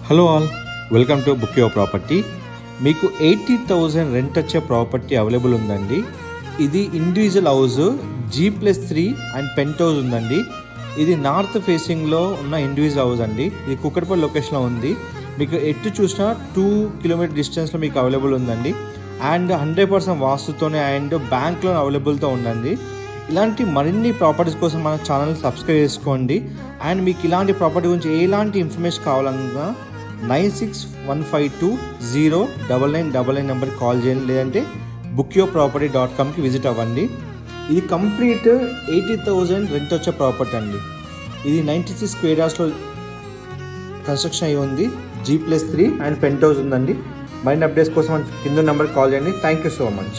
Hello all, welcome to book your property. మీకు 80,000 rent వచ్చే property available ఉందండి. ఇది individual house G+3 and penthouse ఉందండి. ఇది నార్త్ ఫేసింగ్లో ఉన్న ఇండివిజువల్ హౌస్ అండి. ఇది కుక్కట్పల్లి లొకేషన్లో ఉంది. మీకు ఎటు చూసినా 2 కిలోమీటర్ డిస్టెన్స్లో మీకు అవైలబుల్ ఉందండి. అండ్ 100% వాస్తుతోనే అండ్ బ్యాంక్ లోన్ అవైలబుల్తో ఉందండి. ఇలాంటి మరిన్ని ప్రాపర్టీస్ కోసం మన ఛానల్ సబ్స్క్రైబ్ చేసుకోండి. అండ్ మీకు ఇలాంటి ప్రాపర్టీ గురించి ఎలాంటి ఇన్ఫర్మేషన్ కావాలన్నా 9615209999 నెంబర్కి కాల్ చేయండి, లేదంటే bookyourproperty.comకి విజిట్ అవ్వండి. ఇది కంప్లీట్ 80,000 రెంట్ వచ్చే ప్రాపర్టీ అండి. ఇది 96 స్క్వేర్ యార్డ్స్లో కన్స్ట్రక్షన్ అయ్యి ఉంది. G+3 అండ్ పెంట్ హౌస్ ఉందండి. మరిన్ని అప్డేట్స్ కోసం కింద నెంబర్కి కాల్ చేయండి. Thank you so much.